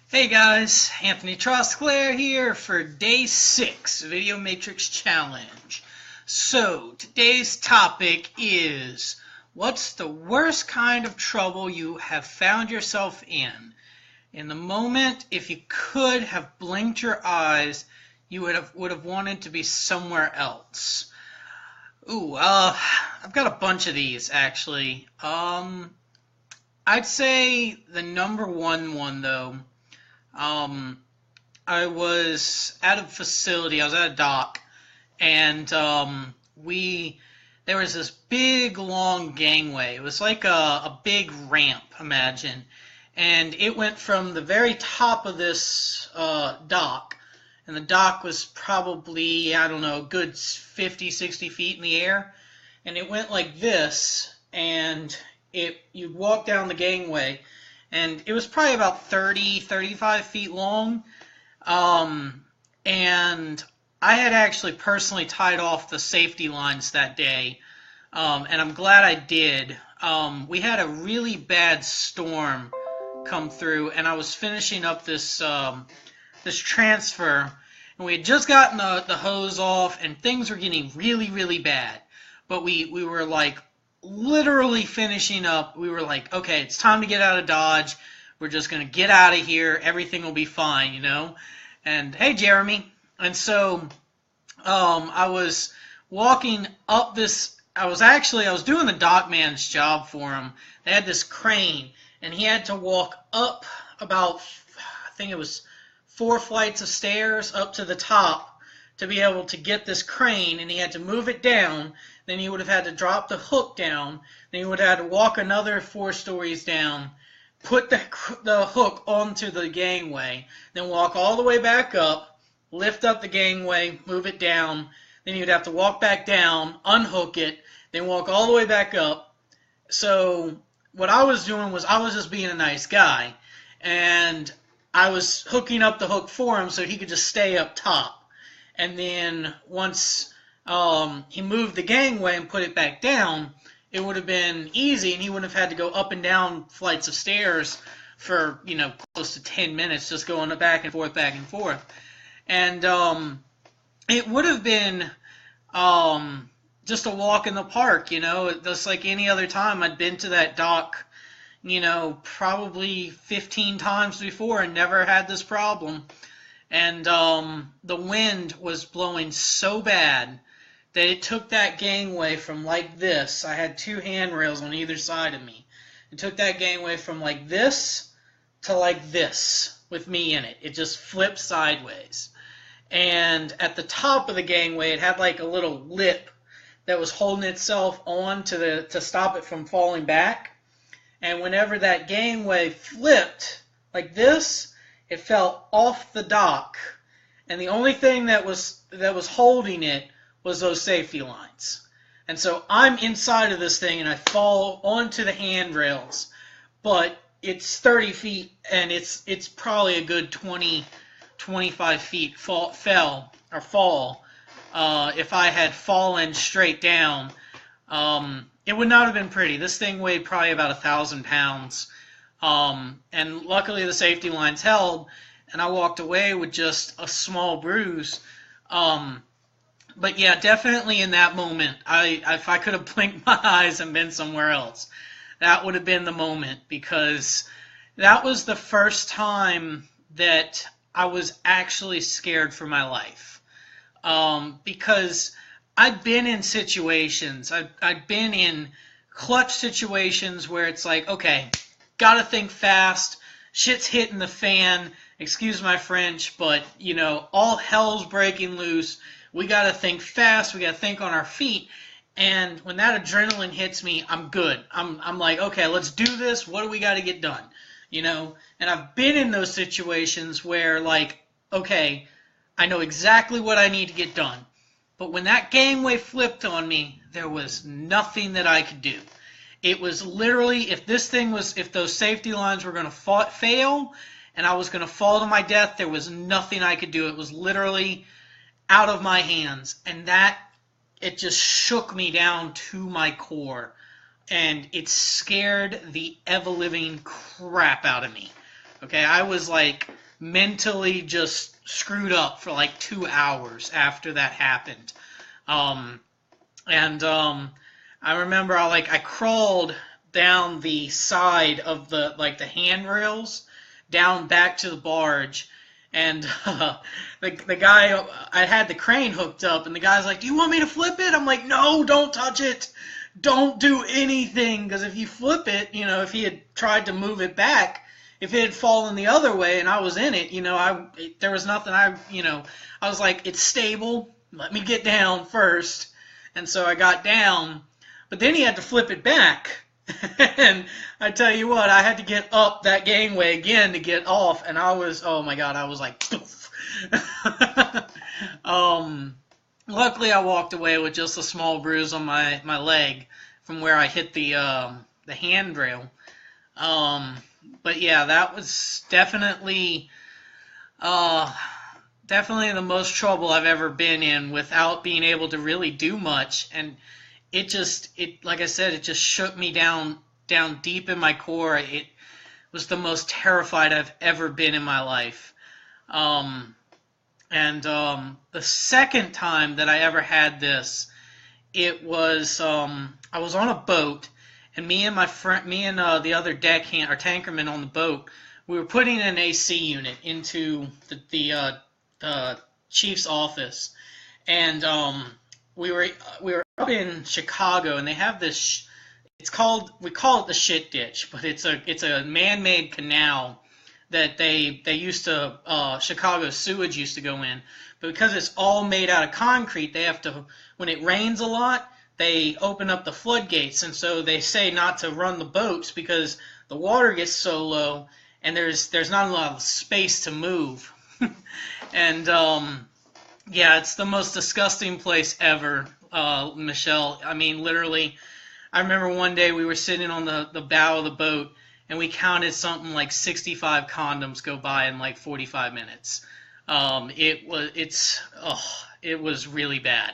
Hey guys, Anthony Trosclair here for day 6 Video Matrix Challenge. So, today's topic is, what's the worst kind of trouble you have found yourself in? In the moment, if you could have blinked your eyes, you would have wanted to be somewhere else. I've got a bunch of these actually. I'd say the number one though. I was at a facility. I was at a dock, and there was this big long gangway. It was like a big ramp, imagine, and it went from the very top of this dock, and the dock was probably, I don't know, a good 50, 60 feet in the air, and it went like this, and you'd walk down the gangway, and it was probably about 30, 35 feet long. And I had actually personally tied off the safety lines that day, and I'm glad I did. We had a really bad storm come through, and I was finishing up this transfer, and we had just gotten the hose off, and things were getting really, really bad. But we were like literally finishing up. We were like, okay, it's time to get out of Dodge. We're just going to get out of here. Everything will be fine, you know? And hey, Jeremy. And so I was walking up this. I was doing the dock man's job for him. They had this crane, and he had to walk up about, I think it was 4 flights of stairs up to the top to be able to get this crane, and he had to move it down. Then he would have had to drop the hook down. Then he would have had to walk another 4 stories down, put the hook onto the gangway, then walk all the way back up, lift up the gangway, move it down. Then he would have to walk back down, unhook it, then walk all the way back up. So what I was doing was I was just being a nice guy, and I was hooking up the hook for him so he could just stay up top. And then once he moved the gangway and put it back down, it would have been easy, and he wouldn't have had to go up and down flights of stairs for, close to 10 minutes, just going back and forth, back and forth. And it would have been just a walk in the park, just like any other time. I'd been to that dock, probably 15 times before and never had this problem. And the wind was blowing so bad that it took that gangway from like this. I had 2 handrails on either side of me. It took that gangway from like this to like this with me in it. It just flipped sideways. And at the top of the gangway, it had like a little lip that was holding itself on to stop it from falling back. And whenever that gangway flipped like this, it fell off the dock, and the only thing that was holding it was those safety lines. And so I'm inside of this thing, and I fall onto the handrails, but it's 30 feet, and it's probably a good 20, 25 feet fall. If I had fallen straight down, it would not have been pretty. This thing weighed probably about 1,000 pounds. And luckily the safety lines held, and I walked away with just a small bruise. But yeah, definitely in that moment, if I could have blinked my eyes and been somewhere else, that would have been the moment, because that was the first time that I was actually scared for my life. Because I'd been in situations, I'd been in clutch situations where it's like, okay, gotta think fast, shit's hitting the fan, excuse my French, but, all hell's breaking loose, we gotta think fast, we gotta think on our feet, and when that adrenaline hits me, I'm good. I'm like, okay, let's do this, what do we gotta get done, and I've been in those situations where, like, okay, I know exactly what I need to get done, but when that gangway flipped on me, there was nothing that I could do. It was literally, if those safety lines were going to fail and I was going to fall to my death, there was nothing I could do. It was literally out of my hands. And it just shook me down to my core. And it scared the ever-living crap out of me. Okay, I was like mentally just screwed up for like 2 hours after that happened. Um, and I remember I crawled down the side of the handrails down back to the barge, and the guy, I had the crane hooked up, and the guy's like, "Do you want me to flip it?" I'm like, "No, don't touch it, don't do anything, because if you flip it, if he had tried to move it back, if it had fallen the other way and I was in it, there was nothing I was like, it's stable, let me get down first." And so I got down, but then he had to flip it back. And I tell you what, I had to get up that gangway again to get off, and oh my God, I was like, poof. Luckily I walked away with just a small bruise on my leg from where I hit the handrail. But yeah, that was definitely the most trouble I've ever been in without being able to really do much. And like I said, it just shook me down deep in my core. It was the most terrified I've ever been in my life. The second time that I ever had this, it was I was on a boat, and me and the other deckhand or tankerman on the boat, we were putting an AC unit into the chief's office, and we were up in Chicago, and they have this. We call it the shit ditch, but it's a man-made canal that they used to Chicago sewage used to go in, but because it's all made out of concrete, they have to, when it rains a lot, they open up the floodgates, and so they say not to run the boats because the water gets so low and there's not a lot of space to move. And yeah, it's the most disgusting place ever, Michelle. I mean, literally, I remember one day we were sitting on the bow of the boat, and we counted something like 65 condoms go by in like 45 minutes. It was really bad.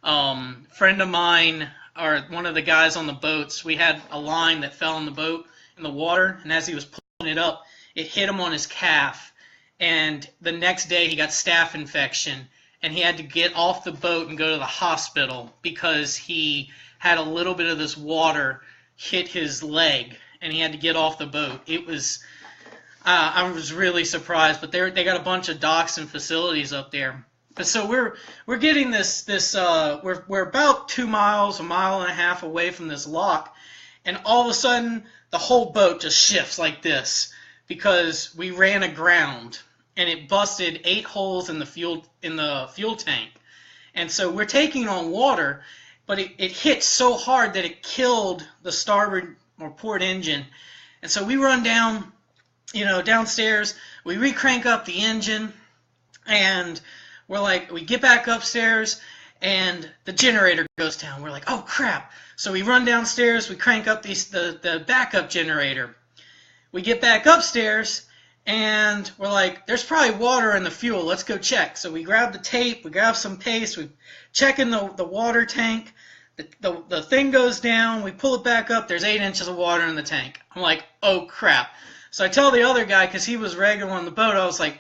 Friend of mine, or one of the guys on the boats, we had a line that fell in the boat in the water, and as he was pulling it up, it hit him on his calf, and the next day he got staph infection, and he had to get off the boat and go to the hospital because he had a little bit of this water hit his leg, and he had to get off the boat. It was, I was really surprised, but they got a bunch of docks and facilities up there. But so we're getting this we're about 2 miles, a mile and a half away from this lock, and all of a sudden the whole boat just shifts like this because we ran aground, and it busted 8 holes in the fuel tank, and so we're taking on water, but it hit so hard that it killed the starboard or port engine, and so we run down, downstairs, we re-crank up the engine, and we get back upstairs, and the generator goes down. We're like, oh crap! So we run downstairs, we crank up the backup generator. We get back upstairs, and we're like, there's probably water in the fuel. Let's go check. So we grab the tape, we grab some paste, we check in the water tank. The thing goes down, we pull it back up, there's 8 inches of water in the tank. I'm like, oh crap. So I tell the other guy, because he was regular on the boat, I was like,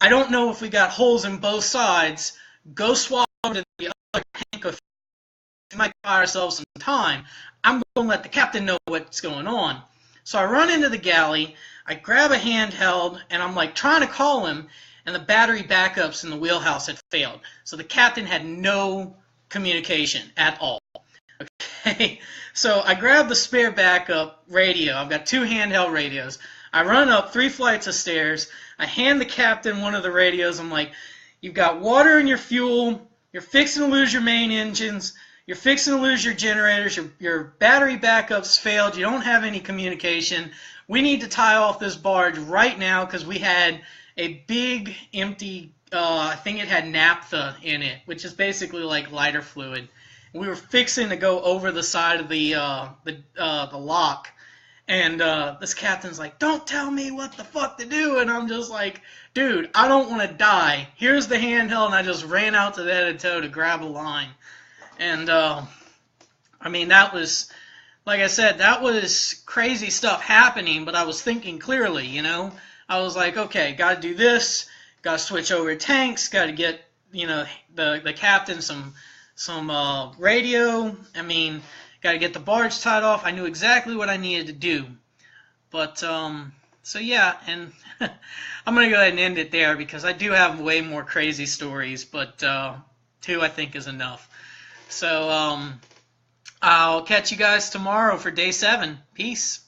I don't know if we got holes in both sides. Go swap over to the other tank. We might buy ourselves some time. I'm going to let the captain know what's going on. So I run into the galley. I grab a handheld, and I'm like trying to call him, and the battery backups in the wheelhouse had failed. So the captain had no communication at all. Okay, so I grab the spare backup radio. I've got 2 handheld radios. I run up 3 flights of stairs. I hand the captain one of the radios. I'm like, you've got water in your fuel. You're fixing to lose your main engines. You're fixing to lose your generators. Your battery backups failed. You don't have any communication. We need to tie off this barge right now because we had a big empty, I think it had naphtha in it, which is basically like lighter fluid. We were fixing to go over the side of the lock. And this captain's like, don't tell me what the fuck to do. And I'm just like, dude, I don't want to die. Here's the handheld. And I just ran out to the head of tow to grab a line. And, I mean, that was, like I said, that was crazy stuff happening. But I was thinking clearly, I was like, okay, got to do this, got to switch over to tanks, got to get, the captain some radio. I mean, got to get the barge tied off. I knew exactly what I needed to do. But so yeah, and I'm gonna go ahead and end it there because I do have way more crazy stories, but 2 I think is enough. So I'll catch you guys tomorrow for day 7. Peace.